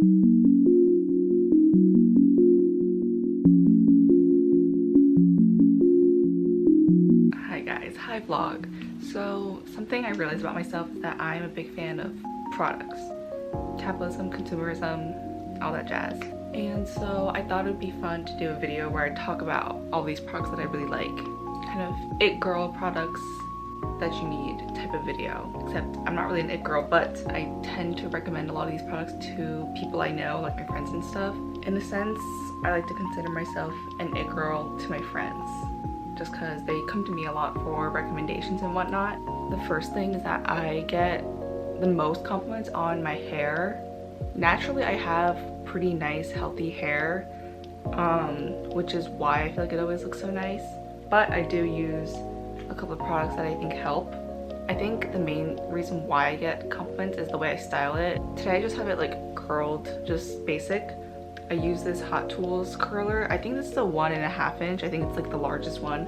Hi guys, hi vlog. So something I realized about myself is that I'm a big fan of products. Capitalism, consumerism, all that jazz. And so I thought it would be fun to do a video where I talk about all these products that I really like. Kind of it girl products that you need type of video. Except I'm not really an it girl, but I tend to recommend a lot of these products to people I know, like my friends and stuff. In a sense, I like to consider myself an it girl to my friends, just because they come to me a lot for recommendations and whatnot. The first thing is that I get the most compliments on my hair. Naturally, I have pretty nice, healthy hair, which is why I feel like it always looks so nice. But I do use a couple of products that I think help. I think the main reason why I get compliments is the way I style it. Today I just have it like curled, just basic. I use this Hot Tools curler. I think this is a 1.5 inch. I think it's like the largest one.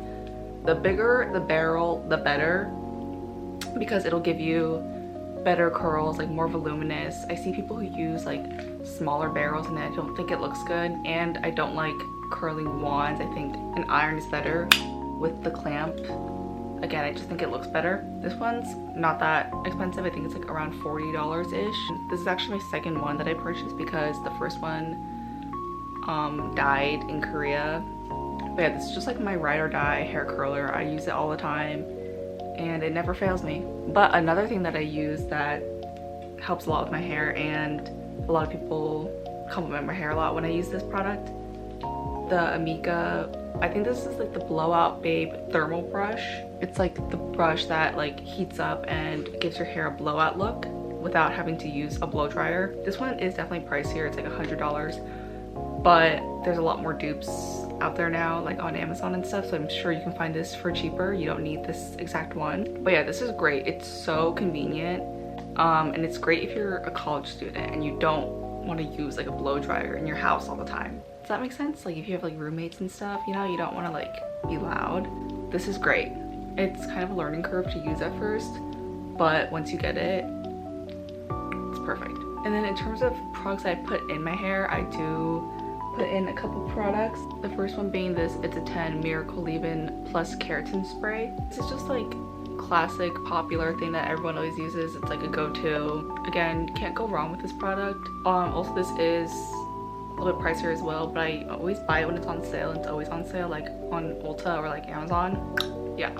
The bigger the barrel, the better, because it'll give you better curls, like more voluminous. I see people who use like smaller barrels and I don't think it looks good. And I don't like curling wands. I think an iron is better with the clamp. Again, I just think it looks better. This one's not that expensive. I think it's like around $40-ish. This is actually my second one that I purchased because the first one died in Korea. But yeah, this is just like my ride or die hair curler. I use it all the time and it never fails me. But another thing that I use that helps a lot with my hair, and a lot of people compliment my hair a lot when I use this product, the Amika, I think this is like the Blowout Babe thermal brush. It's like the brush that like heats up and gives your hair a blowout look without having to use a blow dryer. This one is definitely pricier. It's like $100, but there's a lot more dupes out there now, like on Amazon and stuff, so I'm sure you can find this for cheaper. You don't need this exact one. But yeah, this is great. It's so convenient, and it's great if you're a college student and you don't want to use like a blow dryer in your house all the time. Does that make sense? Like if you have like roommates and stuff, you know, you don't want to like be loud. This is great. It's kind of a learning curve to use at first, but once you get it, it's perfect. And then in terms of products I put in my hair, I do put in a couple products. The first one being this It's a 10 Miracle Leave-In Plus Keratin Spray. This is just like classic popular thing that everyone always uses. It's like a go-to. Again, can't go wrong with this product. Also this is a little bit pricier as well, but I always buy it when it's on sale, and it's always on sale like on Ulta or like Amazon. Yeah.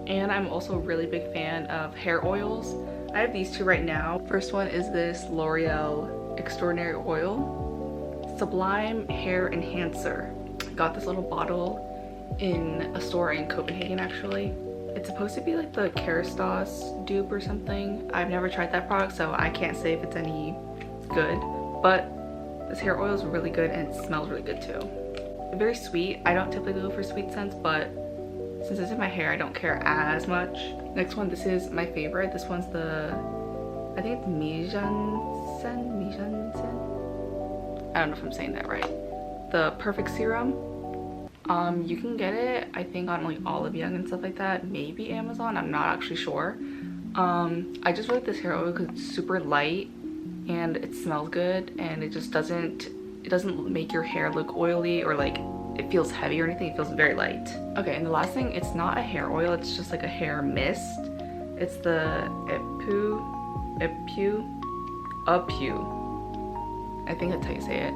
And I'm also a really big fan of hair oils. I have these two right now. First one is this L'Oreal Extraordinary Oil Sublime Hair Enhancer. I got this little bottle in a store in Copenhagen actually. It's supposed to be like the Kerastase dupe or something. I've never tried that product, so I can't say if it's any good, but this hair oil is really good and it smells really good too. Very sweet. I don't typically go for sweet scents, but since it's in my hair, I don't care as much. Next one, this is my favorite. This one's the, I think it's Maison. I don't know if I'm saying that right. The Perfect Serum. You can get it, I think, on like Olive Young and stuff like that. Maybe Amazon, I'm not actually sure. I just really like this hair oil because it's super light and it smells good, and it just doesn't make your hair look oily or like it feels heavy or anything. It feels very light. Okay, and the last thing, it's not a hair oil, it's just like a hair mist. It's the Epu, I think that's how you say it.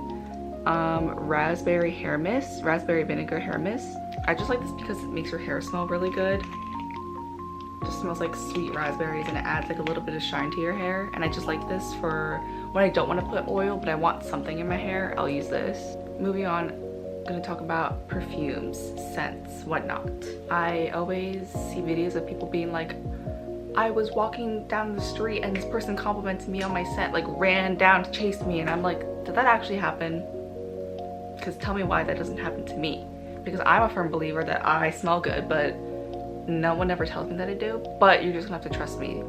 Raspberry hair mist, raspberry vinegar hair mist. I just like this because it makes your hair smell really good. It just smells like sweet raspberries and it adds like a little bit of shine to your hair. And I just like this for when I don't want to put oil but I want something in my hair, I'll use this. Moving on, I'm gonna talk about perfumes, scents, whatnot. I always see videos of people being like, I was walking down the street and this person complimented me on my scent, like ran down to chase me, and I'm like, did that actually happen? Because tell me why that doesn't happen to me. Because I'm a firm believer that I smell good, but no one ever tells me that I do. But you're just gonna have to trust me.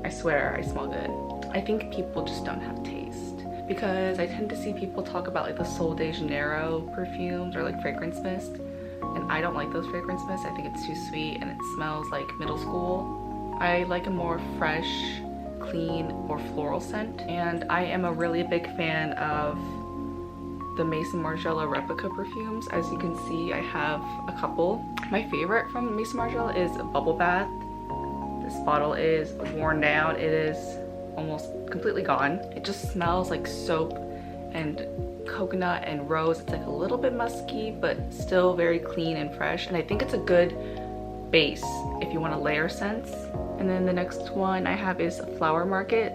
I swear I smell good. I think people just don't have taste, because I tend to see people talk about like the Sol de Janeiro perfumes or like fragrance mist, and I don't like those fragrance mists. I think it's too sweet and it smells like middle school. I like a more fresh, clean or floral scent. And I am a really big fan of the Maison Margiela replica perfumes. As you can see, I have a couple. My favorite from Maison Margiela is Bubble Bath. This bottle is worn down. It is almost completely gone. It just smells like soap and coconut and rose. It's like a little bit musky, but still very clean and fresh. And I think it's a good base if you want to layer scents. And then the next one I have is Flower Market.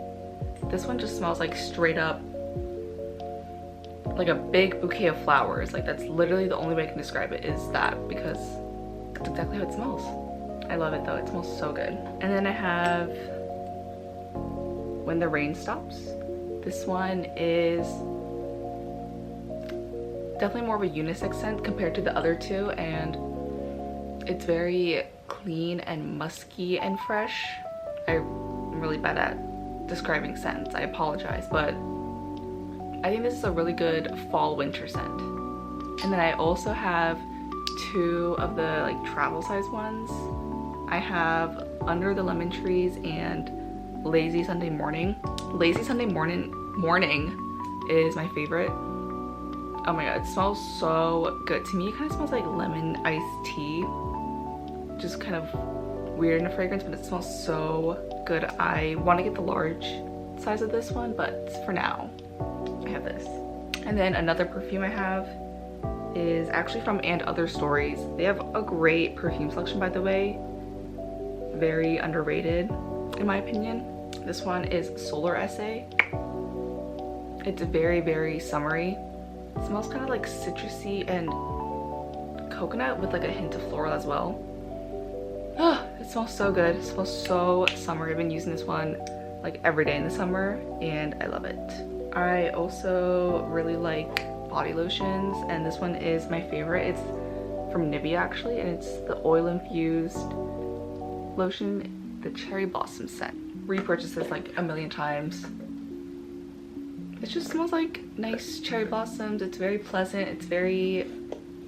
This one just smells like straight up like a big bouquet of flowers. Like that's literally the only way I can describe it, is that, because that's exactly how it smells. I love it though, it smells so good. And then I have When the Rain Stops. This one is definitely more of a unisex scent compared to the other two, and it's very clean and musky and fresh. I'm really bad at describing scents, I apologize, but I think this is a really good fall winter scent. And then I also have two of the like travel size ones. I have Under the Lemon Trees and Lazy Sunday Morning. Lazy Sunday Morning is my favorite. Oh my god, it smells so good. To me, it kind of smells like lemon iced tea. Just kind of weird in the fragrance, but it smells so good. I want to get the large size of this one, but for now, I have this. And then another perfume I have is actually from And Other Stories. They have a great perfume selection, by the way. Very underrated, in my opinion. This one is Solar Essay. It's very, very summery. It smells kind of like citrusy and coconut with like a hint of floral as well. Oh, it smells so good. It smells so summery. I've been using this one like every day in the summer and I love it. I also really like body lotions, and this one is my favorite. It's from Nivea actually, and it's the oil infused lotion, the Cherry Blossom scent. Repurchased this like a million times. It just smells like nice cherry blossoms. It's very pleasant. It's very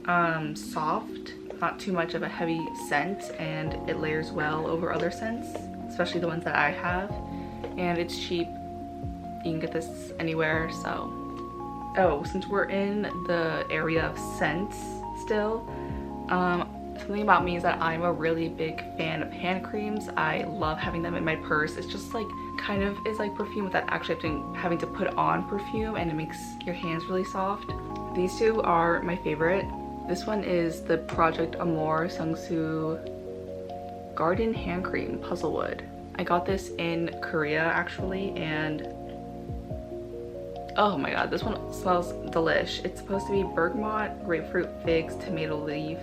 soft, not too much of a heavy scent, and it layers well over other scents, especially the ones that I have. And it's cheap. You can get this anywhere. So, oh, since we're in the area of scents still, something about me is that I'm a really big fan of hand creams. I love having them in my purse. It's just like kind of is like perfume without actually having to put on perfume, and it makes your hands really soft. These two are my favorite. This one is the Project Amore Sungsu Garden Hand Cream Puzzlewood. I got this in Korea actually, and oh my god, this one smells delish. It's supposed to be bergamot, grapefruit, figs, tomato leaf,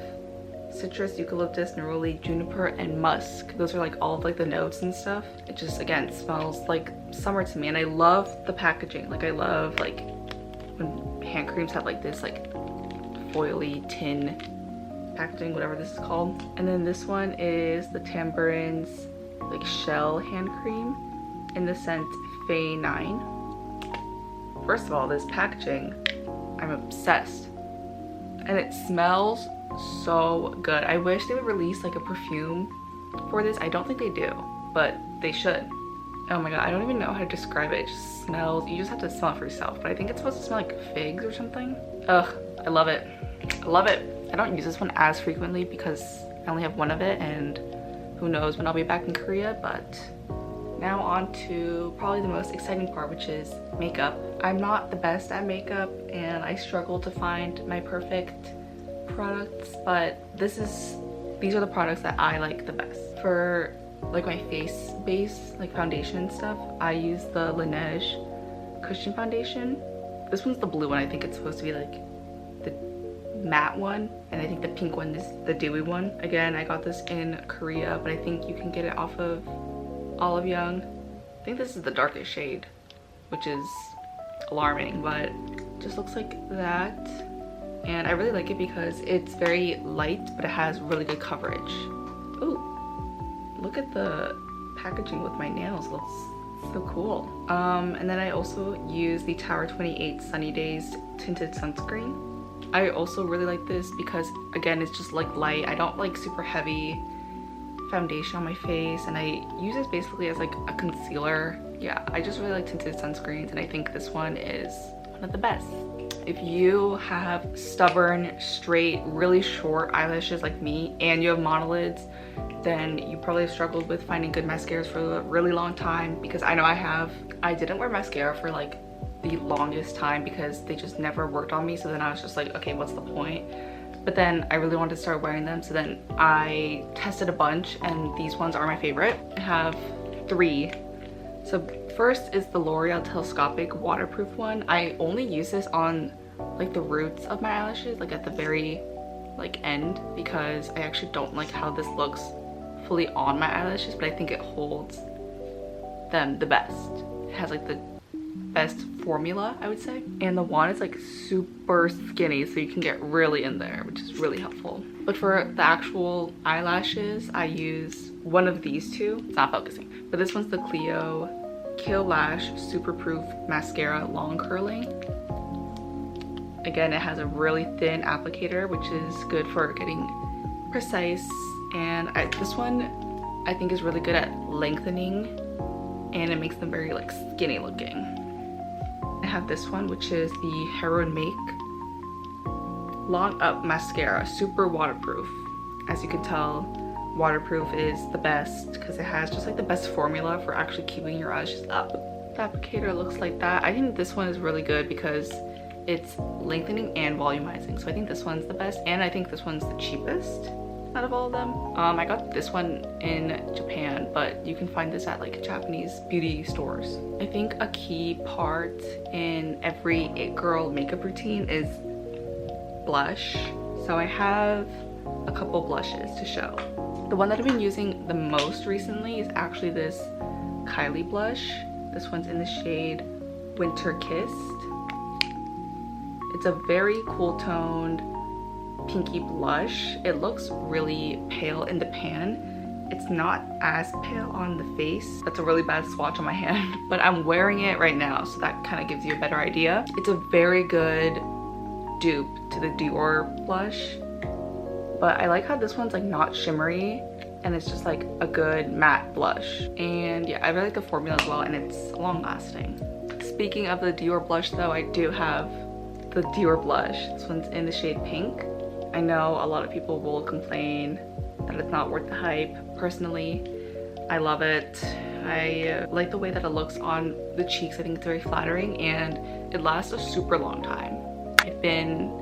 citrus, eucalyptus, neroli, juniper, and musk. Those are like all of like the notes and stuff. It just, again, smells like summer to me, and I love the packaging. Like I love like when hand creams have like this like foily tin packaging, whatever this is called. And then this one is the Tamburins like shell hand cream in the scent Fay 9. First of all, this packaging, I'm obsessed, and it smells so good. I wish they would release like a perfume for this. I don't think they do, but they should. Oh my god, I don't even know how to describe it. It just smells, you just have to smell it for yourself, but I think it's supposed to smell like figs or something. Ugh, I love it. I love it. I don't use this one as frequently because I only have one of it, and who knows when I'll be back in Korea. But now on to probably the most exciting part, which is makeup. I'm not the best at makeup, and I struggle to find my perfect products, but these are the products that I like the best. For like my face base, like foundation and stuff, I use the Laneige Cushion Foundation. This one's the blue one. I think it's supposed to be like the matte one, and I think the pink one is the dewy one. Again, I got this in Korea, but I think you can get it off of Olive Young. I think this is the darkest shade, which is alarming, but it just looks like that. And I really like it because it's very light, but it has really good coverage. Ooh, look at the packaging with my nails. It looks so cool. And then I also use the Tower 28 Sunny Days Tinted Sunscreen. I also really like this because, again, it's just like light. I don't like super heavy foundation on my face, and I use this basically as like a concealer yeah, I just really like tinted sunscreens, and I think this one is one of the best. If you have stubborn, straight, really short eyelashes like me, and you have monolids, then you probably have struggled with finding good mascaras for a really long time, because I know I have. I didn't wear mascara for like the longest time because they just never worked on me, so then I was just like, okay, what's the point? But then I really wanted to start wearing them, so then I tested a bunch, and these ones are my favorite. I have 3. So first is the L'Oreal Telescopic waterproof one. I only use this on like the roots of my eyelashes, like at the very like end, because I actually don't like how this looks fully on my eyelashes, but I think it holds them the best. It has like the best formula, I would say. And the wand is like super skinny, so you can get really in there, which is really helpful. But for the actual eyelashes, I use one of these two. It's not focusing, but this one's the Clio Kill Lash Super Proof Mascara Long Curling. Again, it has a really thin applicator, which is good for getting precise. And this one I think is really good at lengthening, and it makes them very like skinny looking. I have this one, which is the Heroin Make Long Up Mascara, super waterproof. As you can tell, waterproof is the best because it has just like the best formula for actually keeping your eyelashes up. The applicator looks like that. I think this one is really good because it's lengthening and volumizing, so I think this one's the best, and I think this one's the cheapest out of all of them. I got this one in Japan, but you can find this at like Japanese beauty stores. I think a key part in every it girl makeup routine is blush, so I have a couple blushes to show. The one that I've been using the most recently is actually this Kylie blush. This one's in the shade Winter Kissed. It's a very cool toned pinky blush. It looks really pale in the pan. It's not as pale on the face. That's a really bad swatch on my hand, but I'm wearing it right now, so that kind of gives you a better idea. It's a very good dupe to the Dior blush, but I like how this one's like not shimmery, and it's just like a good matte blush. And yeah, I really like the formula as well, and it's long lasting. Speaking of the Dior blush though, I do have the Dior blush. This one's in the shade Pink. I know a lot of people will complain that it's not worth the hype. Personally, I love it. I like the way that it looks on the cheeks. I think it's very flattering, and it lasts a super long time. I've been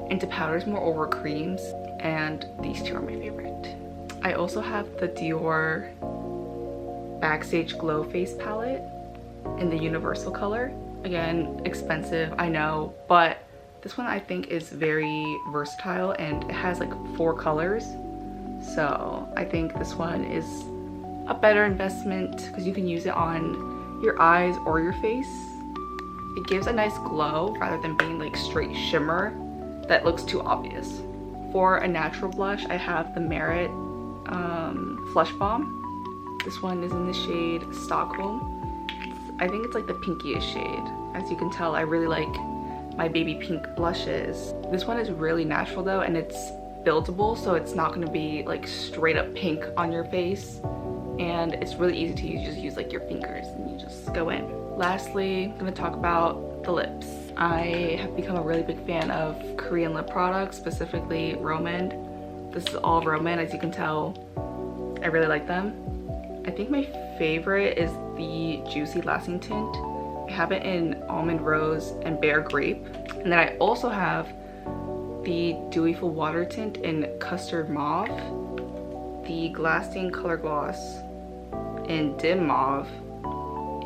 into powders more over creams, and these two are my favorite. I also have the Dior Backstage Glow Face Palette in the universal color. Again, expensive, I know, but this one I think is very versatile, and it has like 4 colors. So I think this one is a better investment because you can use it on your eyes or your face. It gives a nice glow rather than being like straight shimmer that looks too obvious. For a natural blush, I have the Merit Flush Balm. This one is in the shade Stockholm. I think it's like the pinkiest shade. As you can tell, I really like my baby pink blushes. This one is really natural though, and it's buildable, so it's not going to be like straight up pink on your face, and it's really easy to use. You just use like your fingers and you just go in. Lastly, I'm going to talk about the lips. I have become a really big fan of Korean lip products, specifically Romand. This is all Romand. As you can tell, I really like them. I think my favorite is the Juicy Lasting Tint. I have it in Almond Rose and Bare Grape. And then I also have the Dewy Full Water Tint in Custard Mauve, the Glasting Color Gloss in Dim Mauve,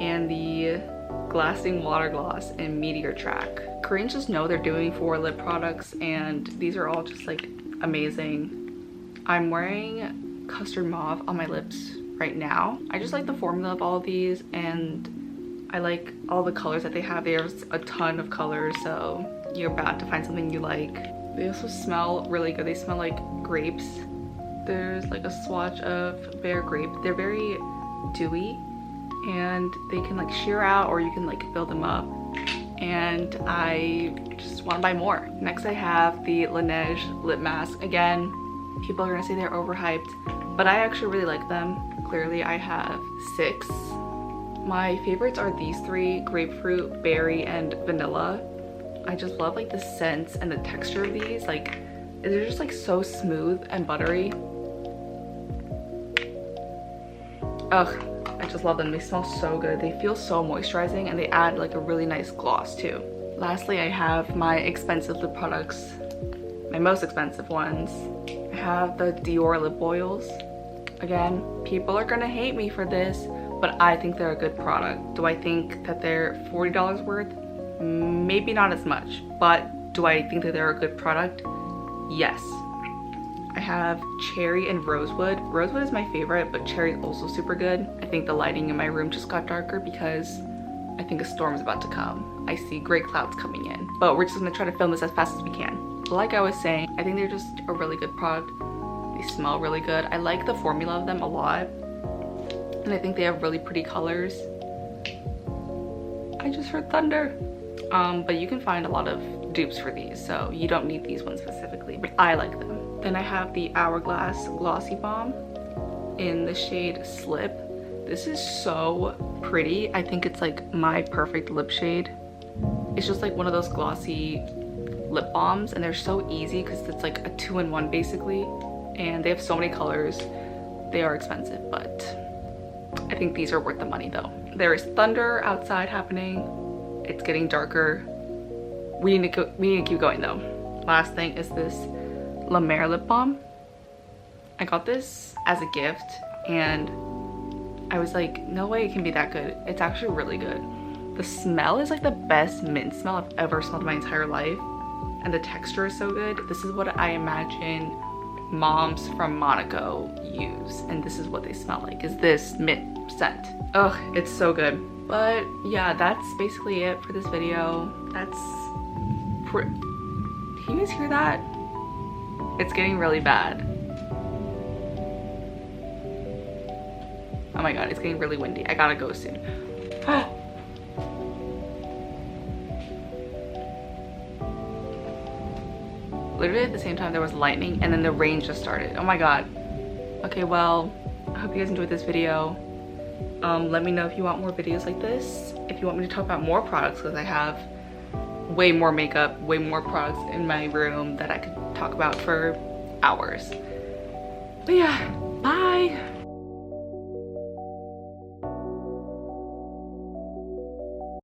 and the Glasting Water Gloss in Meteor Track. Koreans just know they're doing for lip products, and these are all just like amazing. I'm wearing Custard Mauve on my lips right now. I just like the formula of all of these, and I like all the colors that they have. There's a ton of colors, so you're bound to find something you like. They also smell really good. They smell like grapes. There's like a swatch of Bare Grape. They're very dewy, and they can like sheer out, or you can like build them up. And I just want to buy more. Next I have the Laneige lip mask. Again, people are gonna say they're overhyped, but I actually really like them. Clearly I have 6 My favorites are these three: grapefruit, berry, and vanilla. I just love like the scents and the texture of these. Like, they're just like so smooth and buttery. Ugh, I just love them. They smell so good. They feel so moisturizing, and they add like a really nice gloss too. Lastly, I have my expensive lip products, my most expensive ones. I have the Dior lip oils. Again, people are gonna hate me for this, but I think they're a good product. Do I think that they're $40 worth? Maybe not as much, but do I think that they're a good product? Yes. I have cherry and rosewood. Rosewood is my favorite, but cherry is also super good. I think the lighting in my room just got darker because I think a storm is about to come. I see gray clouds coming in, but we're just gonna try to film this as fast as we can. Like I was saying, I think they're just a really good product. They smell really good. I like the formula of them a lot, and I think they have really pretty colors. I just heard thunder. But you can find a lot of dupes for these, so you don't need these ones specifically, but I like them. Then I have the Hourglass Glossy Balm in the shade Slip. This is so pretty. I think it's like my perfect lip shade. It's just like one of those glossy lip balms, and they're so easy because it's like a 2-in-1 basically, and they have so many colors. They are expensive, but I think these are worth the money though. There is thunder outside happening. It's getting darker. We need to keep going though. Last thing is this La Mer lip balm. I got this as a gift, and I was like, no way it can be that good. It's actually really good. The smell is like the best mint smell I've ever smelled in my entire life, and the texture is so good. This is what I imagine moms from Monaco use, and this is what they smell like, is this mint scent. Ugh, it's so good. But yeah, that's basically it for this video. Can you guys hear that? It's getting really bad. Oh my god, it's getting really windy. I gotta go soon. Literally at the same time there was lightning, and then the rain just started. Oh my god. Okay, well, I hope you guys enjoyed this video. Let me know if you want more videos like this. If you want me to talk about more products, because I have way more makeup, way more products in my room that I could talk about for hours. But yeah, bye.